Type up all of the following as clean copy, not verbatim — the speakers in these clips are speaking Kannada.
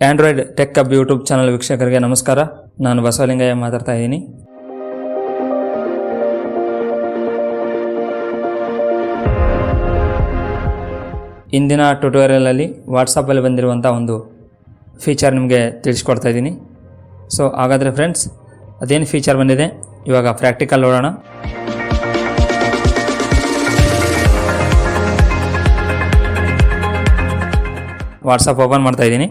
Android tech hub YouTube channel ವೀಕ್ಷಕರಿಗೆ ನಮಸ್ಕಾರ. ನಾನು ಬಸವಲಿಂಗಯ್ಯ ಮಾತಾಡ್ತಾ ಇದ್ದೀನಿ. ಇಂದಿನ ಟ್ಯುಟೋರಿಯಲಲ್ಲಿ ವಾಟ್ಸಪ್ಪಲ್ಲಿ ಬಂದಿರುವಂಥ ಒಂದು ಫೀಚರ್ ನಿಮಗೆ ತಿಳಿಸ್ಕೊಡ್ತಾ ಇದ್ದೀನಿ. ಸೊ ಹಾಗಾದರೆ ಫ್ರೆಂಡ್ಸ್, ಅದೇನು ಫೀಚರ್ ಬಂದಿದೆ ಇವಾಗ ಪ್ರಾಕ್ಟಿಕಲ್ ನೋಡೋಣ. ವಾಟ್ಸಪ್ ಓಪನ್ ಮಾಡ್ತಾ ಇದ್ದೀನಿ.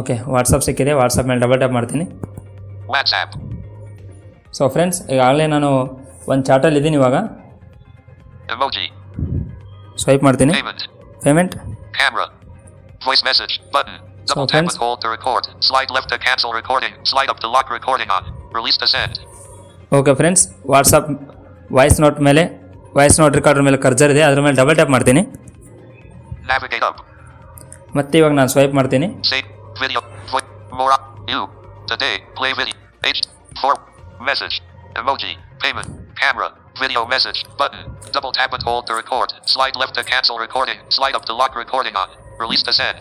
ಓಕೆ, ವಾಟ್ಸಪ್ ಸಿಕ್ಕಿದೆ. ವಾಟ್ಸಪ್ ಮೇಲೆ ಡಬಲ್ ಟ್ಯಾಪ್ ಮಾಡ್ತೀನಿ. ಸೊ ಫ್ರೆಂಡ್ಸ್, ಈಗಾಗಲೇ ನಾನು ಒಂದು ಚಾಟಲ್ಲಿ ಇದ್ದೀನಿ. ಇವಾಗ ಸ್ವೈಪ್ ಮಾಡ್ತೀನಿ. Payment, voice message button, double tap and hold to record, slide left to cancel recording, slide up to lock recording on, release to send. Okay friends, WhatsApp voice note ಮೇಲೆ, ವಾಯ್ಸ್ ನೋಟ್ ರೆಕಾರ್ಡರ್ ಮೇಲೆ ಕರ್ಸರ್ ಇದೆ, ಅದ್ರ ಮೇಲೆ ಡಬಲ್ ಟ್ಯಾಪ್ ಮಾಡ್ತೀನಿ. Navigate up. ಮತ್ತೆ ಇವಾಗ ನಾನು ಸ್ವೈಪ್ ಮಾಡ್ತೀನಿ. Save video, more you today, play video, H4 message, emoji, payment, camera, video message button, double tap and hold to record, slide left to cancel recording, slide up to lock recording on, release to send.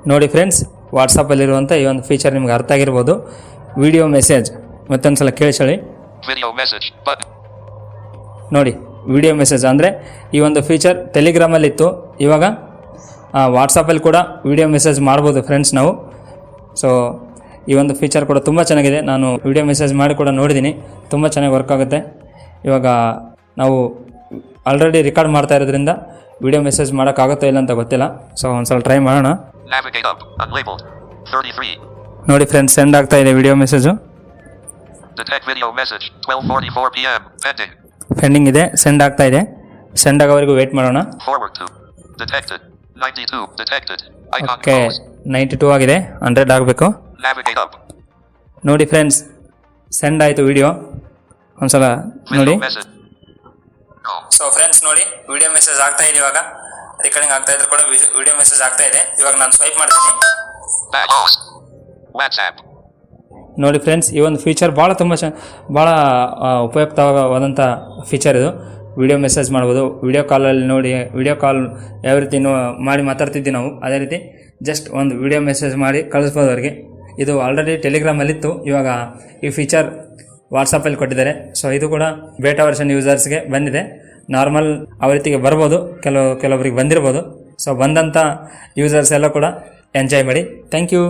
ನೋಡಿ ಫ್ರೆಂಡ್ಸ್, ವಾಟ್ಸಪ್ಪಲ್ಲಿರುವಂಥ ಈ ಒಂದು ಫೀಚರ್ ನಿಮ್ಗೆ ಅರ್ಥ ಆಗಿರ್ಬೋದು. ವಿಡಿಯೋ ಮೆಸೇಜ್ ಮತ್ತೊಂದು ಸಲ ಕೇಳಿಸಳಿ. Video message button. ನೋಡಿ, ವಿಡಿಯೋ ಮೆಸೇಜ್ ಅಂದರೆ ಈ ಒಂದು ಫೀಚರ್ ಟೆಲಿಗ್ರಾಮಲ್ಲಿತ್ತು. ಇವಾಗ ವಾಟ್ಸಪ್ಪಲ್ಲಿ ಕೂಡ ವಿಡಿಯೋ ಮೆಸೇಜ್ ಮಾಡ್ಬೋದು ಫ್ರೆಂಡ್ಸ್ ನಾವು. ಸೊ ಈ ಒಂದು ಫೀಚರ್ ಕೂಡ ತುಂಬ ಚೆನ್ನಾಗಿದೆ. ನಾನು ವಿಡಿಯೋ ಮೆಸೇಜ್ ಮಾಡಿ ಕೂಡ ನೋಡಿದ್ದೀನಿ, ತುಂಬ ಚೆನ್ನಾಗಿ ವರ್ಕ್ ಆಗುತ್ತೆ. ಇವಾಗ ನಾವು ಆಲ್ರೆಡಿ ರೆಕಾರ್ಡ್ ಮಾಡ್ತಾ ಇರೋದ್ರಿಂದ ವಿಡಿಯೋ ಮೆಸೇಜ್ ಮಾಡೋಕ್ಕಾಗುತ್ತೋ ಇಲ್ಲ ಅಂತ ಗೊತ್ತಿಲ್ಲ. ಸೊ ಒಂದ್ಸಲ ಟ್ರೈ ಮಾಡೋಣ. Navigate up, unlabeled, 33. ನೋಡಿ ಫ್ರೆಂಡ್ಸ್, ಸೆಂಡ್ ಆಗ್ತಾ ಇದೆ video message. Detect video message, 12:44 p.m. pending. Pending ಇದೆ, ಸೆಂಡ್ ಆಗ್ತಾ ಇದೆ. ಸೆಂಡ್ ಆಗೋವರೆಗೂ ವೇಟ್ ಮಾಡೋಣ. Forward to detected, 92 detected. Icon okay, close. 92 ಆಗಿದೆ, 100 ಆಗಬೇಕು. Navigate up. ನೋಡಿ ಫ್ರೆಂಡ್ಸ್, ಸೆಂಡ್ ಆಯಿತು ವಿಡಿಯೋ. ಒಂದ್ಸಲ ನೋಡಿ. Video message. No. So friends ನೋಡಿ, ವಿಡಿಯೋ ಮೆಸೇಜ್ ಆಗ್ತಾ ಇದೆ. ಇವಾಗ ರೆಕಾರ್ಡಿಂಗ್ ಆಗ್ತಾ ಇದ್ರು ಕೂಡ ವಿಡಿಯೋ ಮೆಸೇಜ್ ಆಗ್ತಾ ಇದೆ. ಇವಾಗ ನಾನು ಸ್ವೈಪ್ ಮಾಡ್ತೀನಿ. Back. WhatsApp. ನೋಡಿ ಫ್ರೆಂಡ್ಸ್, ಈ ಒಂದು ಫೀಚರ್ ಭಾಳ ಉಪಯುಕ್ತವಾದಂಥ ಫೀಚರ್ ಇದು. ವಿಡಿಯೋ ಮೆಸೇಜ್ ಮಾಡ್ಬೋದು. ವಿಡಿಯೋ ಕಾಲಲ್ಲಿ ನೋಡಿ, ವಿಡಿಯೋ ಕಾಲ್ ಯಾವ ರೀತಿ ಮಾಡಿ ಮಾತಾಡ್ತಿದ್ವಿ ನಾವು, ಅದೇ ರೀತಿ ಜಸ್ಟ್ ಒಂದು ವಿಡಿಯೋ ಮೆಸೇಜ್ ಮಾಡಿ ಕಳಿಸ್ಬೋದು ಅವ್ರಿಗೆ. ಇದು ಆಲ್ರೆಡಿ ಟೆಲಿಗ್ರಾಮಲ್ಲಿತ್ತು, ಇವಾಗ ಈ ಫೀಚರ್ ವಾಟ್ಸಪ್ಪಲ್ಲಿ ಕೊಟ್ಟಿದ್ದಾರೆ. ಸೊ ಇದು ಕೂಡ ಬೇಟಾ ವರ್ಷನ್ ಯೂಸರ್ಸ್ಗೆ ಬಂದಿದೆ. ನಾರ್ಮಲ್ ಆ ರೀತಿಗೆ ಬರ್ಬೋದು, ಕೆಲವೊಬ್ಬರಿಗೆ ಬಂದಿರ್ಬೋದು. ಸೊ ಬಂದಂಥ ಯೂಸರ್ಸ್ ಎಲ್ಲ ಕೂಡ ಎಂಜಾಯ್ ಮಾಡಿ. Thank you.